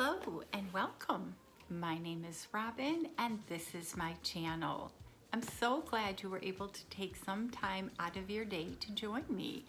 Hello and welcome. My name is Robin and this is my channel. I'm so glad you were able to take some time out of your day to join me.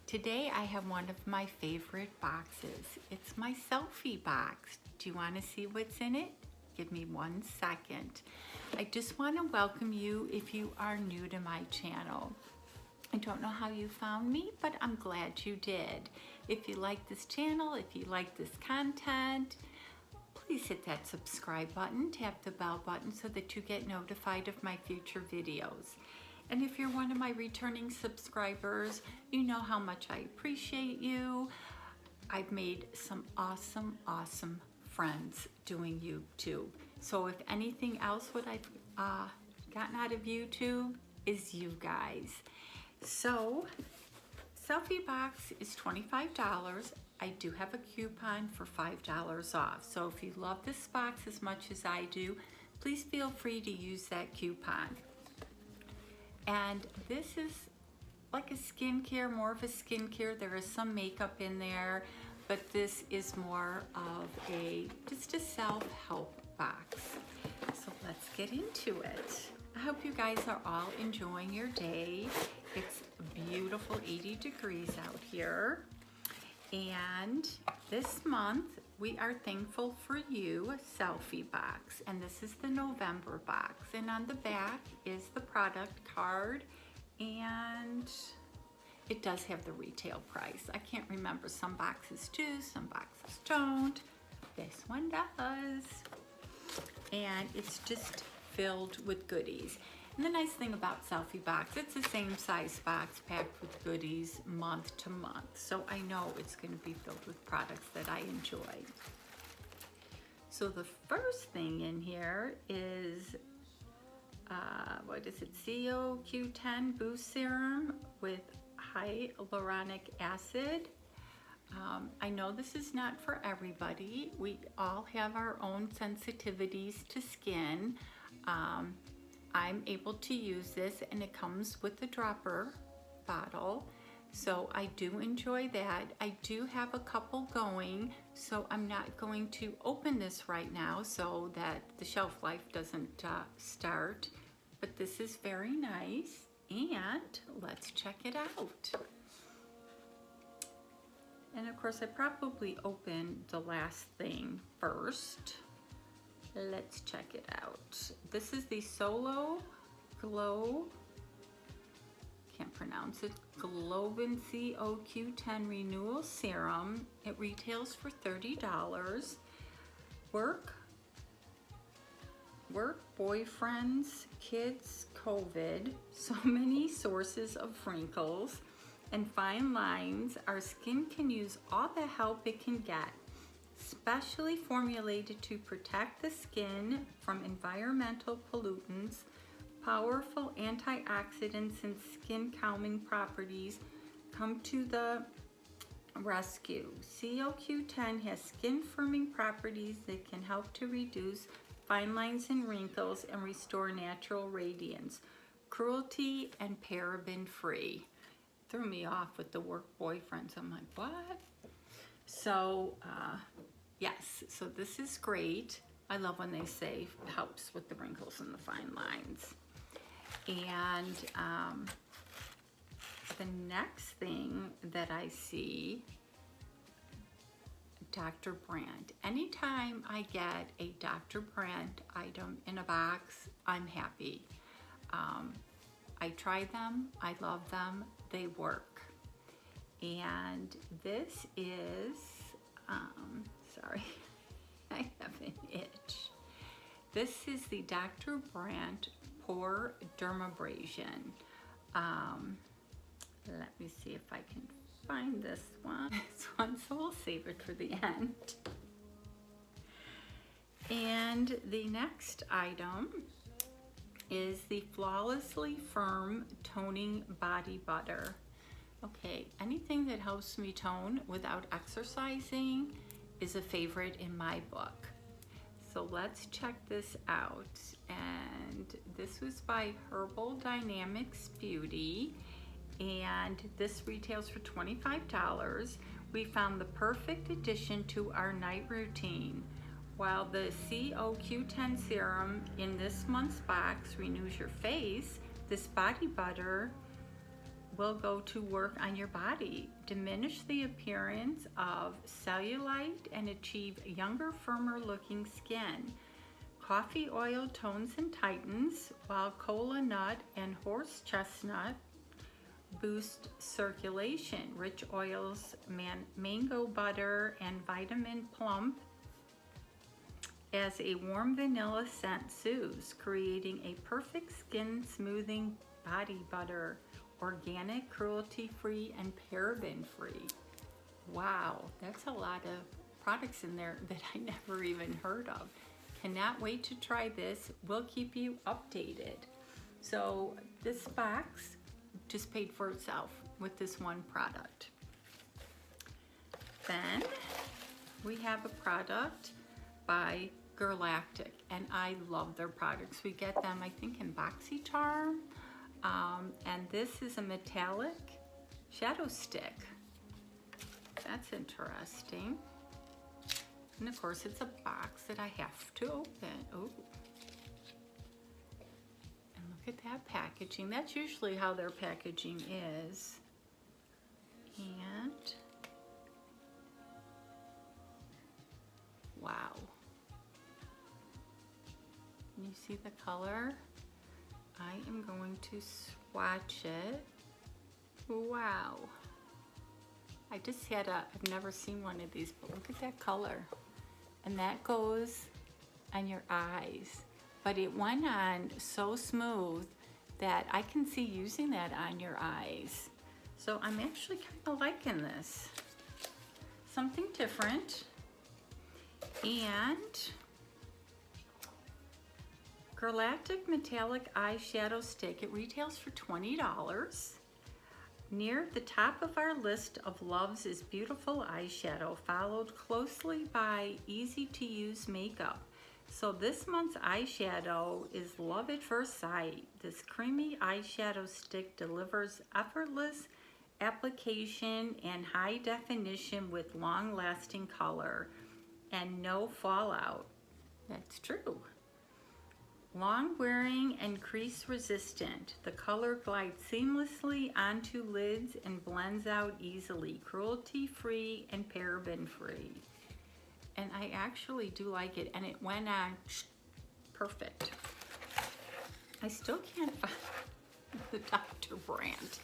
Today I have one of my favorite boxes. It's my selfie box. Do you want to see what's in it? Give me 1 second. I just want to welcome you if you are new to my channel. I don't know how you found me, but I'm glad you did. If you like this channel, if you like this content, please hit that subscribe button, tap the bell button so that you get notified of my future videos. And if you're one of my returning subscribers, you know how much I appreciate you. I've made some awesome friends doing YouTube. So if anything else what I've gotten out of YouTube is you guys. So, selfie box is $25. I do have a coupon for $5 off. So if you love this box as much as I do, please feel free to use that coupon. And this is like a skincare, more of a skincare. There is some makeup in there, but this is more of just a self-help box. So let's get into it. I hope you guys are all enjoying your day. It's a beautiful 80 degrees out here. And this month, we are thankful for you, selfie box. And this is the November box. And on the back is the product card. And it does have the retail price. I can't remember, some boxes do, some boxes don't. This one does. And it's just filled with goodies. And the nice thing about selfie box, it's the same size box packed with goodies month to month. So I know it's going to be filled with products that I enjoy. So the first thing in here is, what is it? CoQ10 Boost Serum with hyaluronic acid. I know this is not for everybody. We all have our own sensitivities to skin. I'm able to use this and it comes with the dropper bottle. So I do enjoy that. I do have a couple going, so I'm not going to open this right now so that the shelf life doesn't start. But this is very nice and let's check it out. And of course I probably opened the last thing first. Let's check it out. This is the Solo Glow, can't pronounce it, Globin CoQ10 Renewal Serum. It retails for $30. Work, boyfriends, kids, COVID, so many sources of wrinkles and fine lines. Our skin can use all the help it can get. Specially formulated to protect the skin from environmental pollutants, powerful antioxidants and skin calming properties come to the rescue. CoQ10 has skin firming properties that can help to reduce fine lines and wrinkles and restore natural radiance. Cruelty and paraben free. Threw me off with the work boyfriends. I'm like, what? So, yes, so this is great. I love when they say it helps with the wrinkles and the fine lines. And the next thing that I see, Dr. Brandt. Anytime I get a Dr. Brandt item in a box, I'm happy. I try them, I love them, they work. And this is, sorry, I have an itch. This is the Dr. Brandt Pore Dermabrasion. Let me see if I can find this one. So we'll save it for the end. And the next item is the Flawlessly Firm Toning Body Butter. Okay, anything that helps me tone without exercising is a favorite in my book. So let's check this out. And this was by Herbal Dynamics Beauty. And this retails for $25. we found the perfect addition to our night routine. While the CoQ10 serum in this month's box renews your face, this body butter will go to work on your body, diminish the appearance of cellulite, and achieve younger, firmer looking skin. Coffee oil tones and tightens, while cola nut and horse chestnut boost circulation. Rich oils, mango butter, and vitamin plump as a warm vanilla scent soothes, creating a perfect skin smoothing body butter. Organic, cruelty-free, and paraben-free. Wow, that's a lot of products in there that I never even heard of. Cannot wait to try this. We'll keep you updated. So this box just paid for itself with this one product. Then we have a product by Galactic, and I love their products. We get them, I think, in BoxyCharm, and this is a metallic shadow stick. That's interesting. And of course, it's a box that I have to open. Oh, and look at that packaging. That's usually how their packaging is. And wow. You see the color? I am going to swatch it. Wow. I just had I've never seen one of these, but look at that color. And that goes on your eyes. But it went on so smooth that I can see using that on your eyes. So I'm actually kind of liking this. Something different. And Galactic Metallic Eyeshadow Stick. It retails for $20. Near the top of our list of loves is beautiful eyeshadow, followed closely by easy-to-use makeup. So this month's eyeshadow is Love at First Sight. This creamy eyeshadow stick delivers effortless application and high definition with long-lasting color and no fallout. That's true. Long wearing and crease resistant. The color glides seamlessly onto lids and blends out easily. Cruelty free and paraben free. And I actually do like it, and it went on perfect. I still can't find the Dr. brand.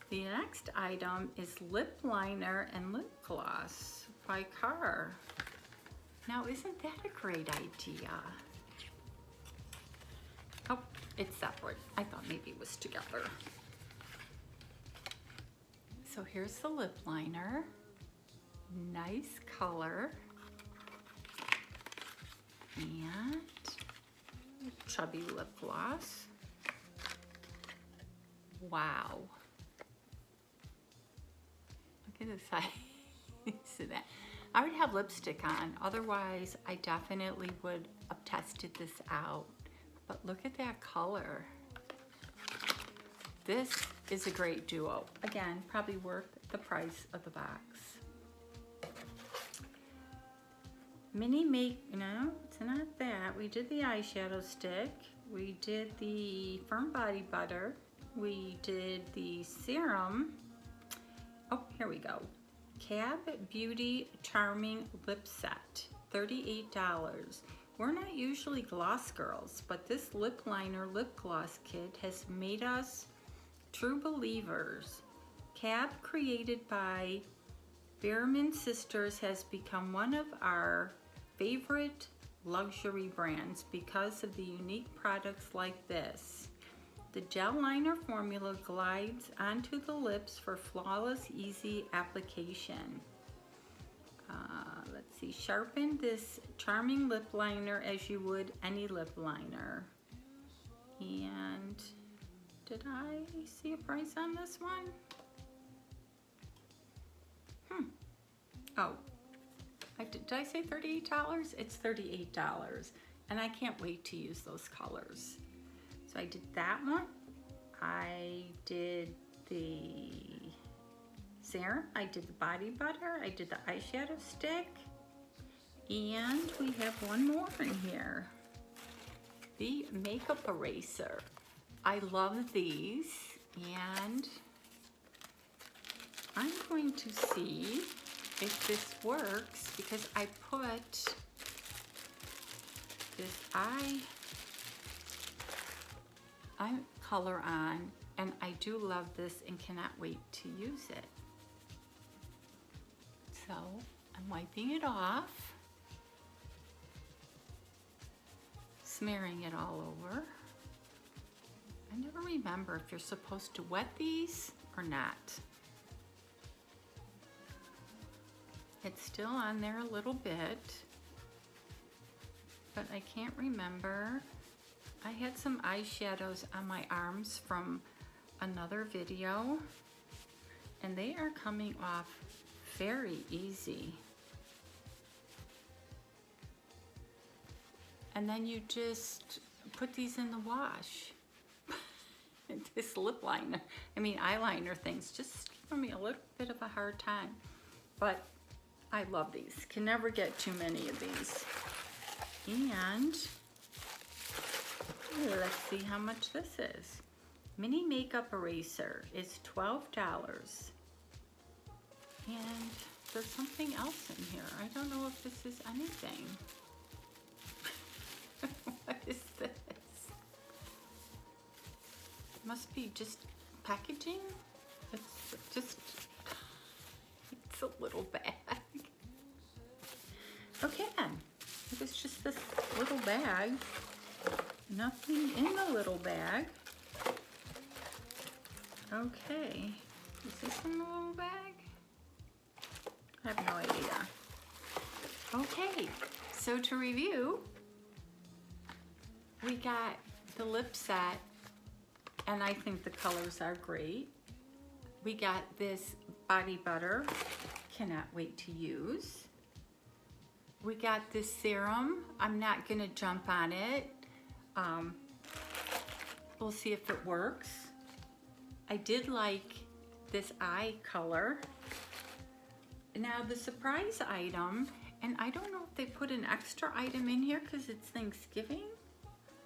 The next item is lip liner and lip gloss by Carr. Now, isn't that a great idea? Oh, it's separate. I thought maybe it was together. So here's the lip liner. Nice color. And chubby lip gloss. Wow. Look at the size of that. I would have lipstick on. Otherwise, I definitely would have tested this out. But look at that color. This is a great duo. Again, probably worth the price of the box. Mini no, it's not that. We did the eyeshadow stick. We did the firm body butter. We did the serum. Oh, here we go. Cab Beauty Charming Lip Set, $38. We're not usually gloss girls, but this lip liner lip gloss kit has made us true believers. Cab, created by Biermann Sisters, has become one of our favorite luxury brands because of the unique products like this. The gel liner formula glides onto the lips for flawless, easy application. Let's see, sharpen this charming lip liner as you would any lip liner. And did I see a price on this one? Oh, did I say $38? It's $38, and I can't wait to use those colors. So I did that one. I did the serum, I did the body butter, I did the eyeshadow stick, and we have one more in here. The makeup eraser. I love these, and I'm going to see if this works because I put this eye color on, and I do love this and cannot wait to use it. So I'm wiping it off, smearing it all over. I never remember if you're supposed to wet these or not. It's still on there a little bit, but I can't remember. I had some eyeshadows on my arms from another video, and they are coming off very easy. And then you just put these in the wash. This lip liner, eyeliner things just give me a little bit of a hard time, but I love these. Can never get too many of these. And let's see how much this is. Mini makeup eraser is $12. And there's something else in here. I don't know if this is anything. What is this? Must be just packaging. It's a little bag. Okay, it was just this little bag. Nothing in the little bag. Okay, is this in the little bag? I have no idea. Okay, so to review, we got the lip set, and I think the colors are great. We got this body butter, cannot wait to use. We got this serum, I'm not gonna jump on it. We'll see if it works. I did like this eye color. Now the surprise item, and I don't know if they put an extra item in here because it's Thanksgiving.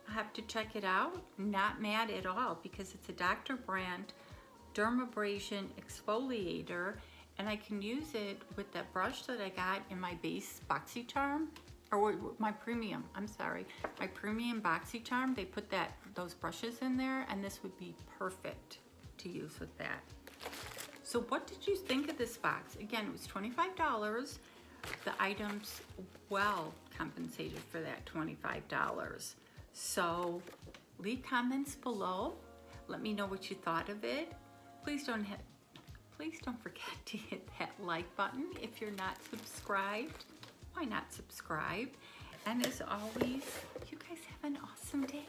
I have to check it out. Not mad at all because it's a Dr. Brandt dermabrasion exfoliator, and I can use it with that brush that I got in my base BoxyCharm, or my premium, I'm sorry, my premium BoxyCharm. They put those brushes in there, and this would be perfect to use with that. So what did you think of this box? Again, it was $25. The items well compensated for that $25. So leave comments below. Let me know what you thought of it. Please don't forget to hit that like button if you're not subscribed. Why not subscribe? And as always, you guys have an awesome day.